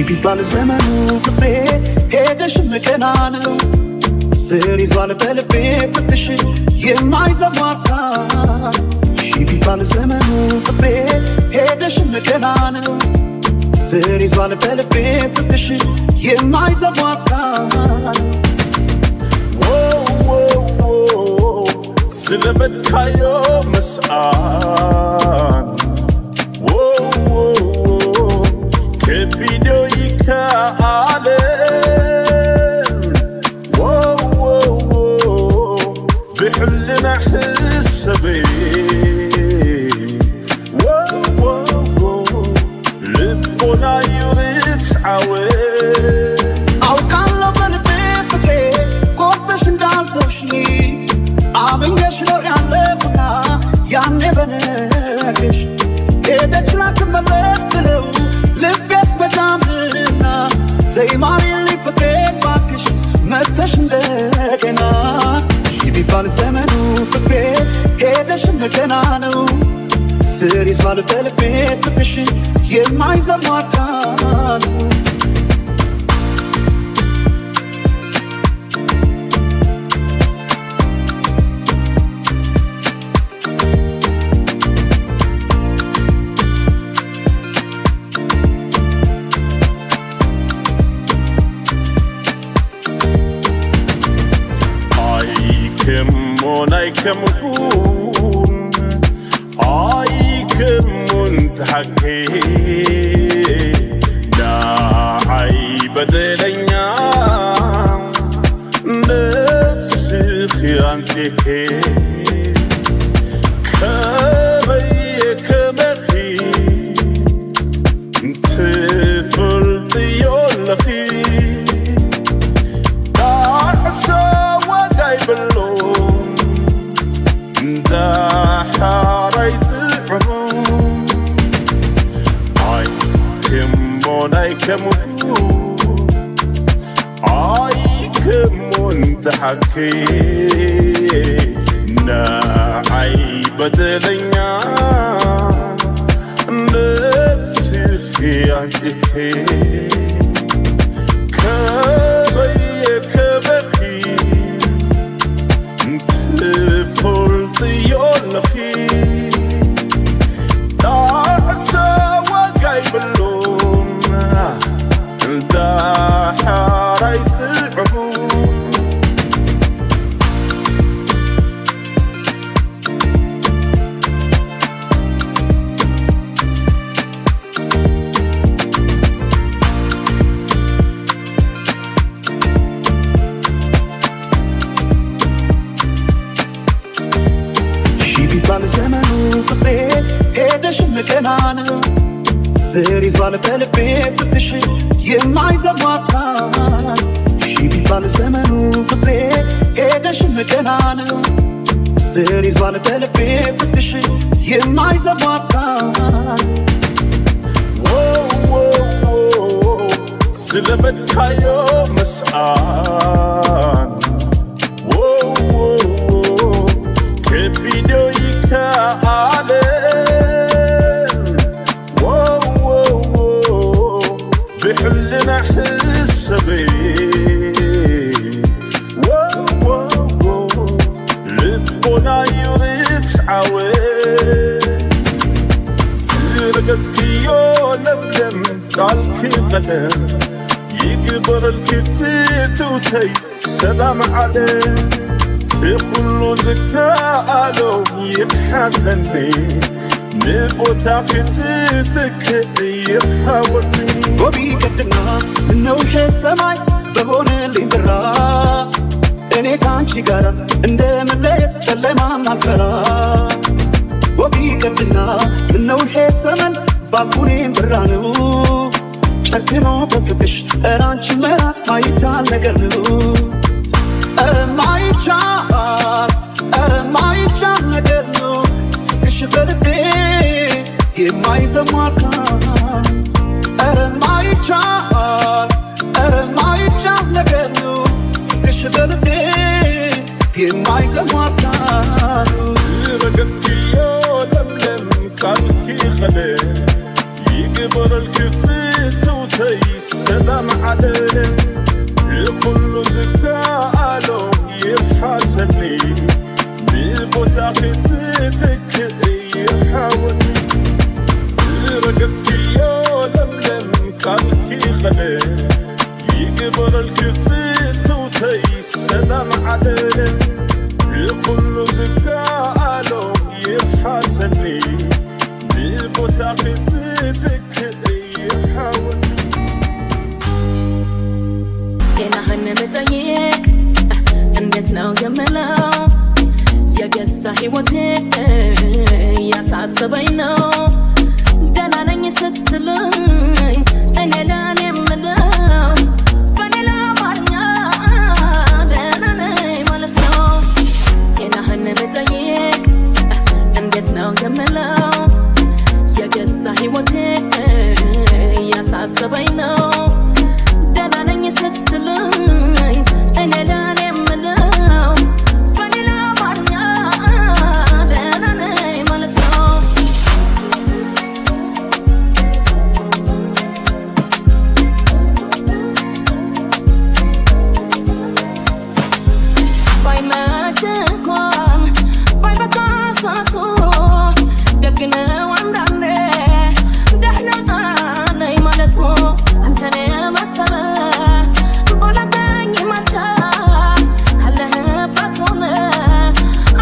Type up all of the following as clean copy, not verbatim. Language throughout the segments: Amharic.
ቢባል ዘመኑ ፍቅሬ ሄደሽ መከና ነው ስር ይዟል በልቤ ፍቅርሽ የማይዘሟታ ቢባል ዘመኑ ፍቅሬ ሄደሽ መከና ነው ስር ይዟል በልቤ ፍቅርሽ የማይዘሟታ ስለመድካዮ መስአን كبيدو يكالن بحلنا حسبي لبنا يريد عوين أو كان لو بلبي فكري كنتش ندازوشني عمين يشلو يعلمنا يعني بناكش كده تلاك ملفتلو لبس بدامنا زي ما اللي فكرت باكش متش ندقنا ቢባል ዘመኑ ፍቅሬ ሄደሽ መከና ነው ስር ይዟል በልቤ ፍቅርሽ የማይዘሟታ አይከሙን ተሐኬ ዳዓይ በደለኛ ነፍስኺ አንቴኬ ከበየ ከመኺ ትፈልጥዮ ለኺ ዳዕሰ ወጋይ በሎ دا حاريت عموم اي كمون اي كمون تحكي ناعي بدلنيا نفسي في عتكي كبي كبخي يولخي دعسى وقاي بلوم دا حاريت العموم ቢባል ዘመኑ ፍቅሬ ሄደሽ መከና ነው ስር ይዟል በልቤ ፍቅርሽ የማይዘሟታ ቢባል ዘመኑ ፍቅሬ ሄደሽ መከና ነው ስር ይዟል በልቤ ፍቅርሽ የማይዘሟታ ስለመድካዮ መስአን كبيدو يكالن بحلنا حسبي لبنا يريد عوين سرقتك يو لملم قالك قدم يكبر الكفيت وتي سلام عليك في كل ذكاء لو يحزنني نبوتا فتتك يحاورني وبيقدمنا انه السماي بهون اللي برا እኔ ካንቺ ጋር እንደምለየት ጨለማ ማፈራ ወቢቀድና ምነው ይሄ ዘመን ባልኩኔም ብራ ነው ጨክኖ በፍቅሽ እራንቺ መራቅ ማይቻል ነገር ነው ማይቻል ነገር ነው ፍቅርሽ በልቤ የማይዘሟታ ነገር ነው ፍቅርሽ በልቤ የማይዘሟታ ረገጥክዮ ለምለም ቃልኪ ኸለ ይግበር الكفت توتي السلام عليك لكل ذكاء يحاسبني ببوتاقي بيتك يحاولني رقدتك يا لملم كانكي خلي يقبر الكفيت توتي السلام عليك لكل ذكاء يحاسبني ببوتاقي بيتك يحاولني ጤናህን ብጠይቅ እንዴት ነው የምለው የገዛ ሕይወቴ ያሳሰበኝ ነው ደህና ነኝ ስትለኝ እኔ ለኔ የምለው በሌላ አማርኛ ደህና ነኝ ማለት ነው ጤናህን ብጠይቅ እንዴት ነው የምለው የገዛ ሕይወቴ ያሳሰበኝ ነው ደህና ነኝ ስትለኝ እኔ ለኔ የምለው በሌላ አማርኛ ደህና ነኝ ማለት ነው ባይመች እንኳን ባይበቃ ሰዓቱ ደግ ነው አንዳንዴ ደህና ነኝ ማለቱ አንተን የመሰለ ባላገኝ ማታ ካለህበት ሆነ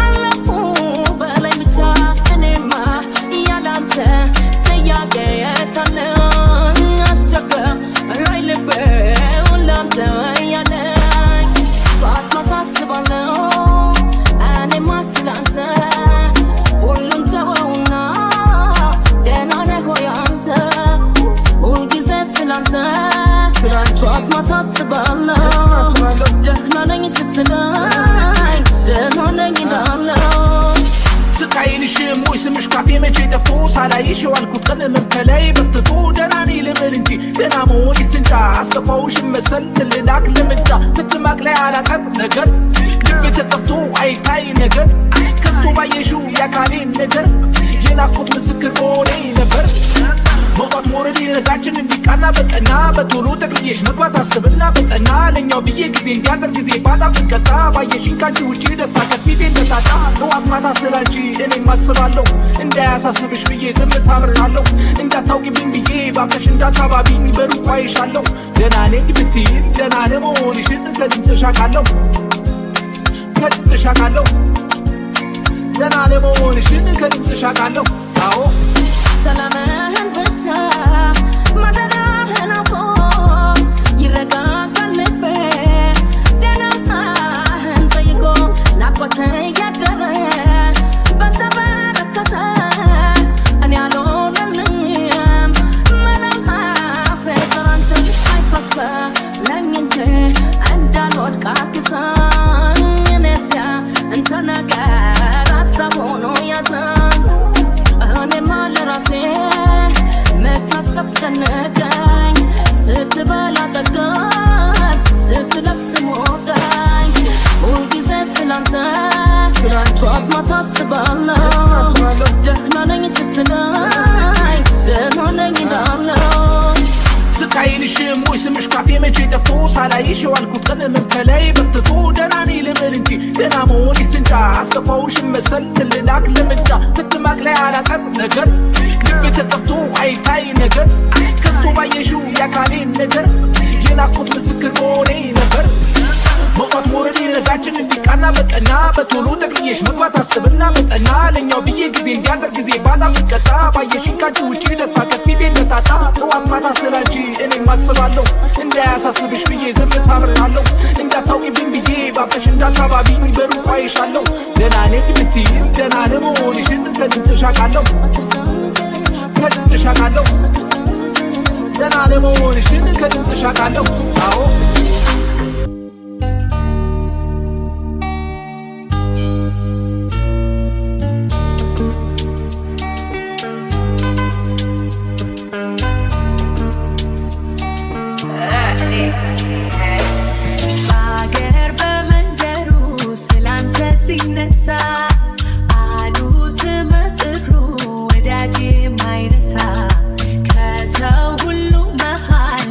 አለፉ በላይ ብቻ እኔማ ያላንተ ጥያቄ የታለኝ አስቸገረኝ ልቤ ላንተ ያለኝ ጠዋት ማታ አስባለሁ እኔማ ስላንተ ሁሉን ተወውና ደህና ነህ ሆይ አንተ ሁልጊዜ ስላንተ ጠዋት ማታ አስባለሁ ደህና ነኝ ስትለኝ ደህና ነኝ እላለሁ ስቃይልሽም ወይ ስምሽ ካፌ መቼ ጠፍቶ ሳላይሽ የዋልኩት ቀን መምከላይ በርትቶ ደህና ነኝ ልበል እንጂ ደህና መሆንስ እንጃ አስከፋውሽ መሰል ልላክ ለምዳ ትጥማቅ ላይ አላቃት ነገር ልቤ ተጠፍቶ አይታይ ነገር ከስቶ ባየሽው ያካሌን ነገር የናፍቆት ምስክር ሆኔ ነበር መውጣት ሞረድ ነጋችን እንዲቃና በቀና በቶሎ ጠቅልዬሽ መግባት አስብና በጠና ለኛው ብዬ ጊዜ እንዲያደር ጊዜ ባጣ ብቀጣ ባየሽኝ ካንቺ ውጪ ደስታ ከፊቴ እንደታጣ ጠዋት ማታ ስላንቺ እኔም አስባለሁ እንዳያሳስብሽ ብዬ ዝምታ መርጣለሁ እንዳታውቂብኝ ብዬ ባብለሽ እንዳታባቢኝ በሩቅ አይሻለሁ ደህና ነኝ ብትይም ደህና ለመሆንሽን ከድምፅሽ አውቃለሁ ደህና ለመሆንሽን ከድምፅሽ አውቃለሁ አዎ ሰላምህን ብቻ ማደራህን አውቆ ይረጋጋል ልቤ ደህናህን ጠይቆ ናፍቆት እያደረ በዛ በረከተ እኔ አልሆነልኝም መለማፌ ጥራንተ አይሳስበለኝ እንጂ እንዳልወድቅ አግዘኝ እኔስያ እንተ ነገር ሀሳብ ሆኖ ያዘኝ እኔማ ለራሴ መታሰብ ጨነቀኝ ስትበላ ጠገብ ስትለብስ ሞቀኝ ሁልጊዜ ስላንተ ጠዋት ማታ አስባለሁ ደህና ነኝ ስትለኝ ደህና ነኝ እላለሁ ስቃይልሽም ወይ ስምሽ ካፌ መቼ ጠፍቶ ሳላይሽ የዋልኩት ቀን መምከላይ በርትቶ ደህና ነኝ ልበል እንጂ ደህና መሆንስ እንጃ አስከፋውሽ መሰል ልላክ ለምዳ ትጥማቅ ላይ አላቃት ነገር ልቤ ተጠፍቶ አይታይ ነገር ከስቶ ባየሽው ያካሌን ነገር የናፍቆት ምስክር ሆኔ ነበር መውጣት ሞረድ ነጋችን እንዲቃና በቀና በቶሎ ጠቅልዬሽ መግባት አስብና በጠና ለኛው ብዬ ጊዜ እንዲያደር ጊዜ ባጣ ብቀጣ ባየሽኝ ካንቺ ውጪ ደስታ ከፊቴ እንደታጣ ጠዋት ማታ ስላንቺ እኔም አስባለሁ እንዳያሳስብሽ ብዬ ዝምታ መርጣለሁ እንዳታውቂብኝ ብዬ ባብለሽ እንዳታባቢኝ በሩቅ አይሻለሁ ደህና ነኝ ብትይም ደህና ለመሆንሽን ከድምፅሽ አውቃለሁ ደህና ለመሆንሽን ከድምፅሽ አውቃለሁ አዎ ወዳጄ ማይረሳ ከሰው ሁሉ መሃል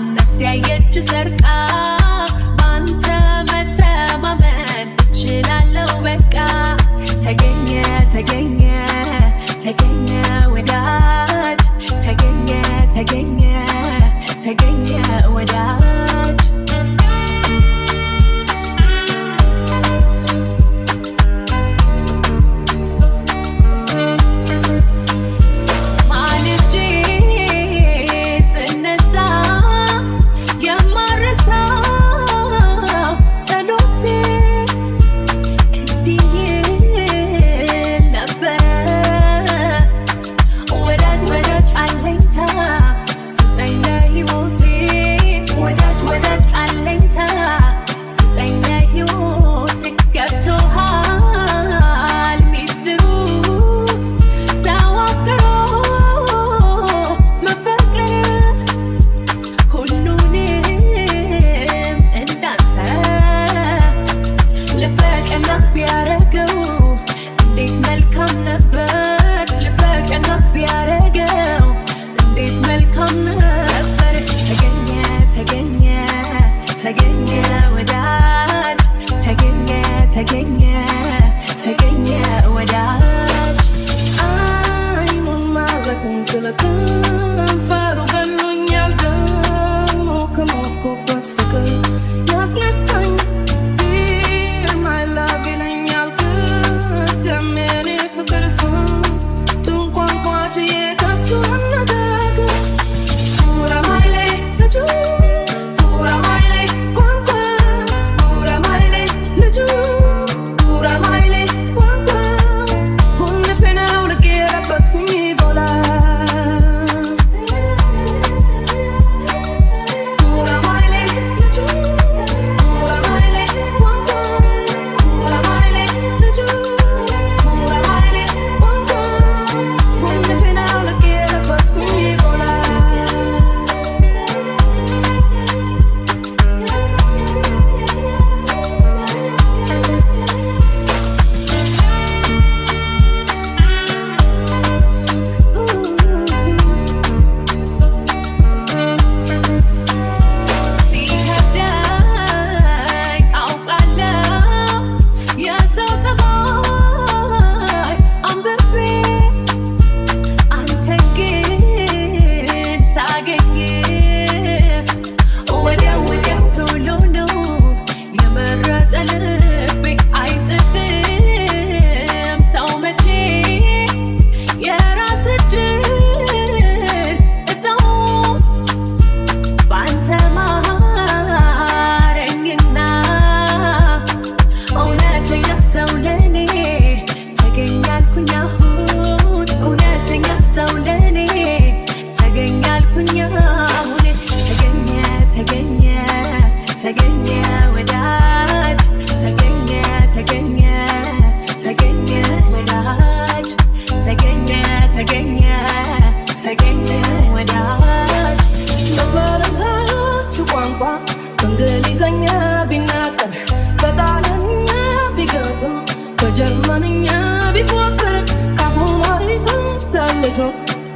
በእንግሊዘኛ ቢናገር በጣሊያንኛ ቢገጥም በጀርመንኛ ቢፎክር ካፉ ማር ይፈሳል ልጁ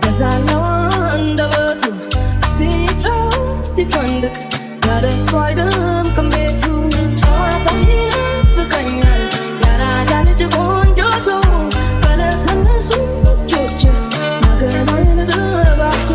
በዛለው አንደበቱ እስቲ ጫወት ይፈንድቅ ያለ እሱ አይደምቅም ቤቱ ጨዋታ ይናፍቀኛል ያራዳ ልጅ ቆንጆ ሰው በለሰለሱ እጆች ነገናዬን ደባብሶ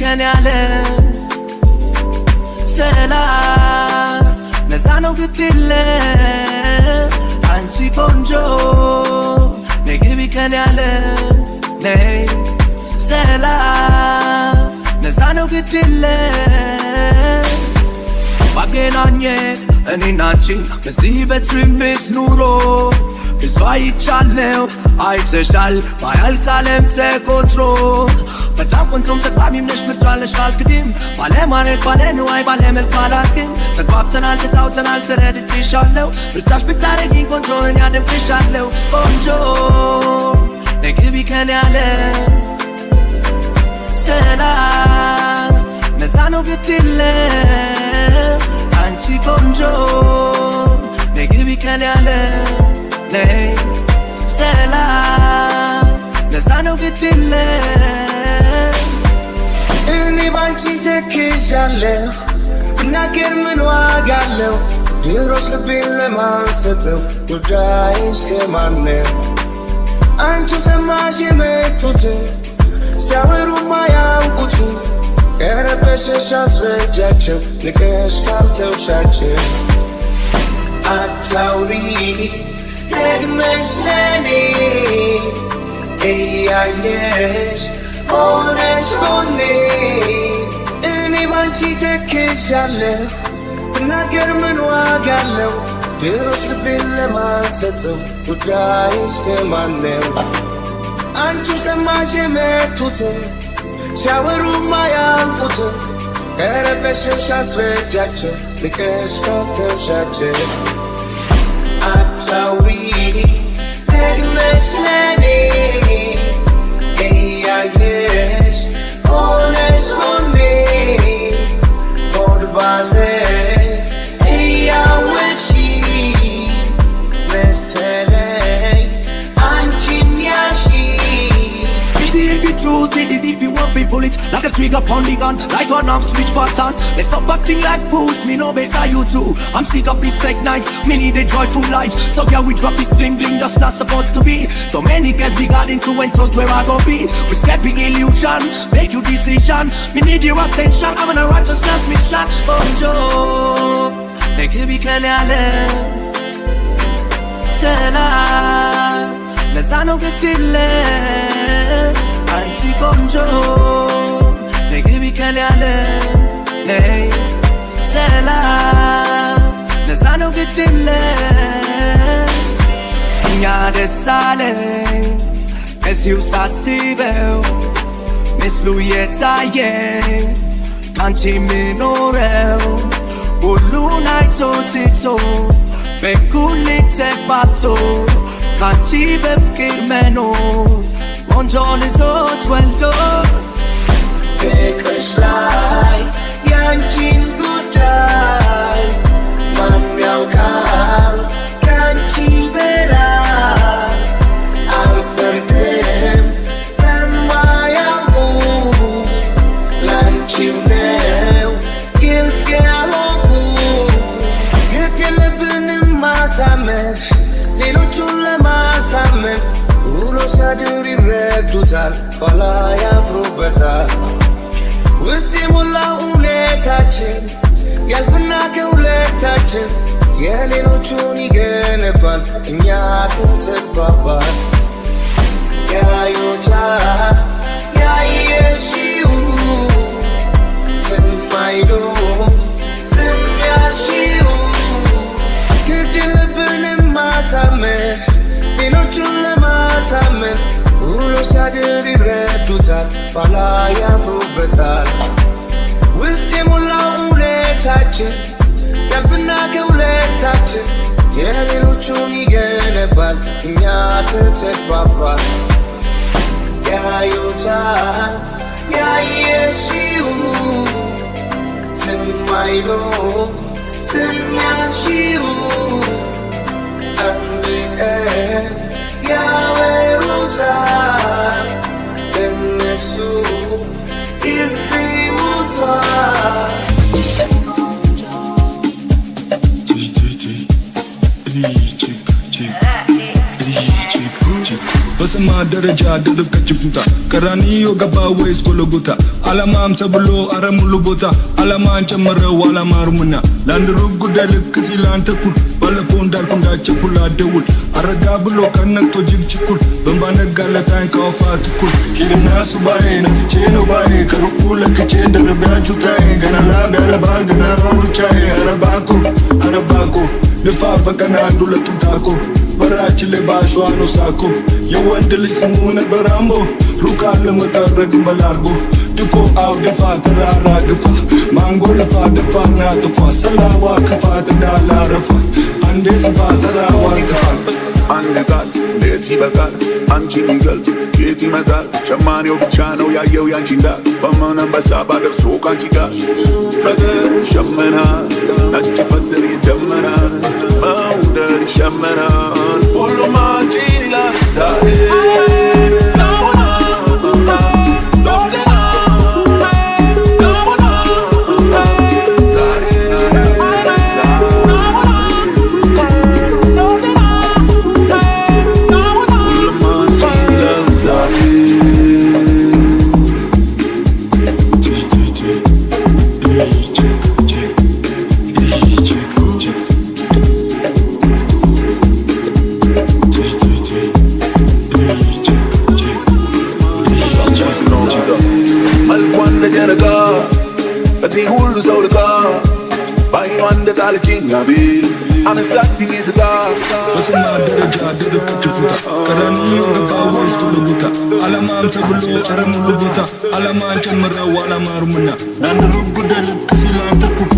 ከኔ ያለ ሰላም ነፃ ነው ግድ የለ አንቺ ቆንጆ ነግቢ ከኔ ያለ ነይ ሰላም ነፃ ነው ግድ የለ ባገናኘን እኔና አንቺ በዚህ በትርምስ ኑሮ ብዙ አይቻለው አይተሻል ባያልቅ ዓለም ተቆጥሮ በጣም ቆንጆም ተቃሚም ነሽ ምርጫለሽ አልክድም ባለማረግ ባለንዋይ ባለመልክ አላክም ተግባብተናል ተጣውተናል ተረድቼሻለሁ ምርጫሽ ብታረጊኝ ቆንጆ እኔ አደንቅሻለሁ ቆንጆ ነግቢ ከኔ ያለ ሰላም ነፃ ነው ግድ የለ አንቺ ቆንጆ ነግቢ ከኔ ያለ ነይ ሰላም ነፃ ነው ግድ የለ እኔ ባንቺ ተክዣለሁ ብናገር ምን ዋጋ አለው ድሮስ ልቤን ለማንሰጠው ጉዳይሽ ከማን ነው አንቺ ሰማሽ የመጡትን ሲያወሩ ማያውቁትን ቀረበሽሽ አስረጃቸው ንቀሽ ካልተውሻቸው አታውሪ ደግመሽ ለኔ እያየሽ ሆነሽ ጎኔ እኔ ባንቺ ተክዣለሁ ብናገር ምን ዋጋ አለው ድሮስ ልቤን ለማንሰጠው ጉዳይሽ ከማን ነው አንቺ ሰማሽ የመጡትን ሲያወሩ ማያውቁትን ቀረበሽሽ አስረጃቸው ንቀሽ ካልተውሻቸው አታውሪ ደግመሽ ለኔ እያየሽ ሆነሽ ጎኔ ሆድ ባሰ እያወቅሽ መሰለኝ አንቺን ያልሽ truth, if you want me pull it like a trigger upon the gun, like one off switch button. They stop acting like fools, me no better you too. I'm sick of these fake nights, me need a joyful life. So yeah, we drop this bling bling that's not supposed to be. So many guys be got into and trust where I go be. We're escaping illusion, make your decision. Me need your attention, I'm on a righteousness mission. Bonjo, make it be kanyale. Salam, neza no getile. አንቺ ቆንጆ ነግቢ ከኔ ያለ ነይ ሰላም ነፃ ነው ግድ የለ እኛ ደስ አለኝ ከዚሁ ሳስበው ምስሉ የታየኝ ካንቺ የምኖረው ሁሉን አይቶ ትቶ በኩል ተግባብቶ ካንቺ በፍቅር መኖር ቆንጆ ልጆች ወልዶ ፍቅርሽ ላይ ያንቺን ጉዳይ ማን ያውቃል ካንቺ በላይ አይፈርድም በማያውቁ ላንቺው ነው ግልጽ ያወቁ ግድ የለብንም ማሳመን ሌሎቹን ለማሳመን ውሎ ሲያድር ይረዱታል ኋላ ያፍሩበታል ውስጥ የሞላው እውነታችን ያልፍና ከሁለታችን የሌሎቹን ይገነባል እኛ ከተግባባን ያዩታል ያየሽው ዝም አይሉም ዝም ያልሽው ግድ ልብንም ማሳመን ሌሎቹን ለማሳመን ውሎ ሲያድር ይረዱታል ኋላ ያፍሩበታል ውስጥ የሞላው እውነታችን ያልፍና ከሁለታችን የሌሎቹን ይገነባል እኛ ከተግባባን ያዩታል ያየሽው ዝም አይሉም ዝም ያልሽው አንድ ቀን ያወሩታል ለነሱ ይስሙታል በስማ ደረጃ ደረብከች ፉታ ቀራኒዮ ገባ ወይስ ጎለጎታ አላማም ተብሎ አረሙሉ ቦታ አላማን ጨመረው አላማሩምና ለአንድ ሩብ ጉዳይ ልክ ሲል አንተ ኩል ባለፈው እንዳልኩ እንዳቸኩል አደውል አረጋ ብሎ ከነቅቶ ጅግ ችኩል በንባ ነጋለታኝ ከወፋት ኩል ሂድና ሱባኤ ነፍቼ ነው ባዬ ከሩቁ ለክቼ እንደረቢያችሁ ታይ ገና ላብ ያለባል ገና ሯሩቻዬ አረባኮ ልፋ በቀና አንዱ ለጡታኮ በራችን ላይ ባሸዋ ነው ሳኮ የወንድ ልጅ ስሙ ነበር አምቦ ሩቃ ለመጠረግ በላርጎ ድፎ አው ደፋ ተራራ ግፋ ማንጎ ለፋ ደፋና ጥፋ ሰላዋ ክፋት እንዳላረፋ አንዴ ጥፋ ተራዋ ክፋት አንድ ቃል እንዴት ይበቃል አንቺን ይገልጽ የት ይመጣል ሸማኔው ብቻ ነው ያየው ያንቺ እንዳል በመነንበሳ ባደርሶ ካንቺ ጋር ፍቅር ይሸመናል ነጭ ፈትር ይደመናል መውደድ ይሸመናል ሁሉም አንቺ ይላል ዛሬ በስማ ደረጃ ደረብከች ፉታ ቀራኒዮ ገባ ወይስ ጎለጎታ አላማም ተብሎ አረሙሉ ቦታ አላማን ጨመረው አላማሩምና ለአንድ ሩብ ጉዳይ ልክ ሲል አንተ ኩል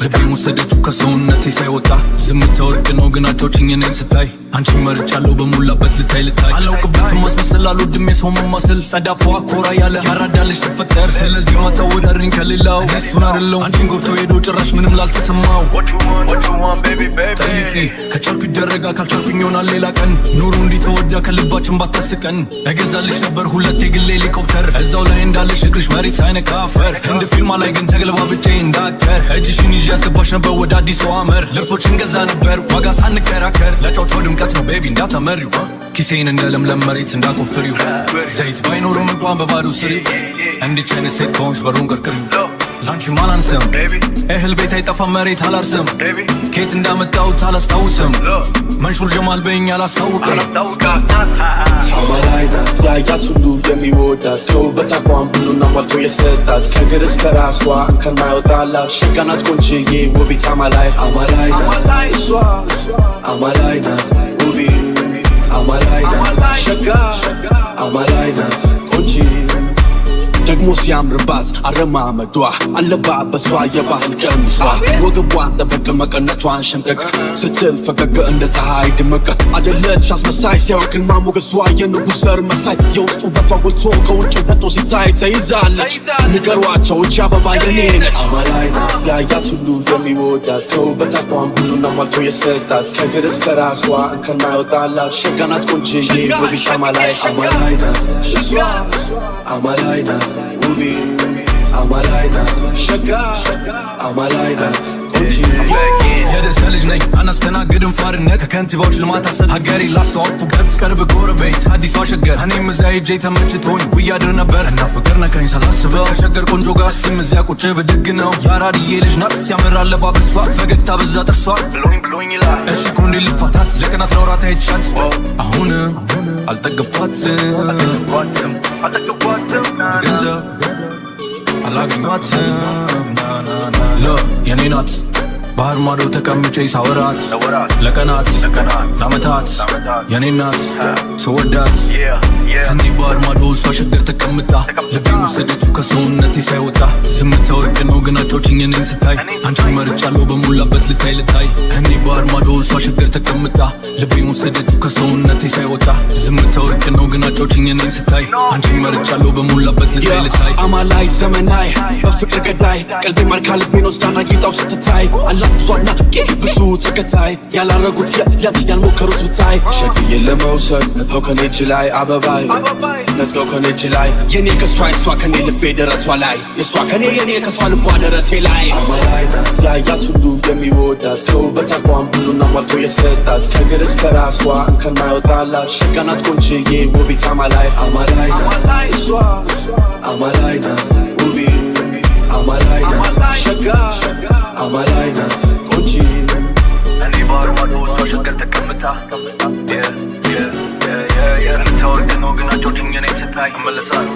ልቤን ወሰደችው ከሰውነቴ ሳይወጣ ዝምታ ወርቅ ነው ግን አጫውችኝ እኔን ስታይ አንቺን መርጫለሁ በሞላበት ልታይ አላውቅበትም ማስመሰል አልወድም የሰው መማሰል ጸዳፏ ኮራ ያለ ያራዳልሽ ስፈጠር ስለዚህ ማታወዳድሪኝ ከሌላው እሱን አይደለው አንቺን ጎርቶ ሄዶ ጭራሽ ምንም ላልተሰማው ጠይቂ ከቻልኩ ይደረጋ ካልቻልኩኝ ይሆናል ሌላ ቀን ኑሮ እንዲተወዳ ከልባችን ባታስቀን እገዛልሽ ነበር ሁለት የግል ሄሊኮፕተር እዛው ላይ እንዳለሽ እግርሽ መሬት ሳይነካ አፈር እንደ ፊልማ ላይ ግን ተገለባብጬ እንዳከር እጅሽን ይዤ ያስገባሽ ነበር ወደ አዲስ አመር ልብሶችን ገዛ ነበር ዋጋ ሳንከራከር ለጨዋታው ድምቀት ነው ቤቢ እንዳታመሪው ኪሴን እንደ ለምለም መሬት እንዳቆፍሪው ዘይት ባይኖርም እንኳን በባዶ ስሪው እንዲች አይነት ሴት ከሆንሽ በሩን ቀርቅሪው ላንቺ ማላንስም እህል ቤት አይጠፋም መሬት አላርስም ኬት እንዳመጣሁት አላስታውስም መንሹር ጀማል በኛ አላስታውቅም አማላይናት ያያት ሁሉ የሚወዳት የውበት አቋም ሁሉና ሟልቶ የሰጣት ከእግር እስከ ራሷ ከማይወጣላት ሸጋናት ቆንጅዬ ውቢት አማላይናት አማላይናት ውቢት አማላይናት ሸጋ አማላይናት ቆንጂት ደግሞ ሲያምርባት አረማመዷ አለባበሷ የባህል ቀሚሷ ወገቧን ጠበቅ መቀነቷን ሸምቀቅ ስትል ፈገግ እንደ ፀሐይ ድምቅ አደለች አስመሳይ ሲያወቅን ማሞገሷ የንጉሥ ዘር መሳይ የውስጡ ውበቷ ጎልቶ ከውጭ ወጥቶ ሲታይ ተይዛለች ንገሯቸው እቺ አበባ የኔ ነች አማላይ ናት ያያት ሁሉ የሚወዳት ከውበት አቋም ሁሉን አሟልቶ የሰጣት ከእግር እስከ ራሷ እንከን ማይወጣላት ሸጋ ናት ቆንጅዬ ውቢት አማላይ ናት እሷ አማላይ ናት ውቢት አማላይ ናት ሸጋ አማላይ ናት የደሰ ልጅ ነኝ አናስተናግድም ፋርነት ከከንቲባዎች ልማት አሰብ ሀገሬ ላስተዋወቅኩበት ቅርብ ጎረቤት አዲሷ ሸገር እኔም እዚያ ሄጄ ተመችቶኝ ውያድር ነበር እና ፍቅር ነካኝ ሳላስበው ከሸገር ቆንጆ ጋር ሲም እዚያ ቁጭ ብድግ ነው የአራድዬ ልጅ ናት ሲያምር አለባበሷ ፈገግታ በዛ ጥርሷ ብሎኝ ይላል እሺ እኮ እንዴት ልፋታት ለቀናት ለወራት አይቻት አሁን አልጠገብኳትም ገንዘብ አላገኟትም የኔ ናት ባህር ማዶ ተቀምጬ ሳወራት ለቀናት ለአመታት የኔ ናት ስወዳት እንዲህ ባህር ማዶ እሷ ሸገር ተቀምጣ ልቤን ወሰደችው ከሰውነቴ ሳይወጣ ዝምታ ወርቅ ነው ግን አጫውችኝ እኔን ስታይ አንቺን መርጫለሁ በሞላበት ልታይ እንዲህ ባህር ማዶ እሷ ሸገር ተቀምጣ ልቤን ወሰደችው ከሰውነቴ ሳይወጣ ዝምታ ወርቅ ነው ግን አጫውችኝ እኔን ስታይ አንቺን መርጫለሁ በሞላበት ልታይ አማላይ ዘመናይ በፍቅር ገዳይ ቀልቤ ማርካ ልቤን ወስዳና ጌጣው ስትታይ አላብሷና ብዙ ተከታይ ያላረጉት ያልሞከሩት ብታይ ሸግዬ ለመውሰድ ነጥቆ ከኔ እጅ ላይ አበባይ ነጥቆ ከኔ እጅ ላይ የኔ ከሷ የሷ ከኔ ልቤ ደረቷ ላይ የሷ ከኔ የኔ ከሷ ልቧ ደረቴ ላይ አማላይ ናት ያያት ሁሉ የሚወዳት ከውበት አቋም ሁሉን አሟልቶ የሰጣት ከእግር እስከ ራሷ እንከን ማይወጣላት ሸጋ ናት ቆንጅዬ ውቢት አማላይ ናት እሷ አማላይ ናት ውቢት አማላይ ናት ሸጋ አማላይ ናት ቆንጅዬ እኔ ባህር ማዶ እሷ ሸገር ተቀምጣ የምታወቅ ነው ግን አጫውችኝ እኔን ስታይ እመለሳለሁ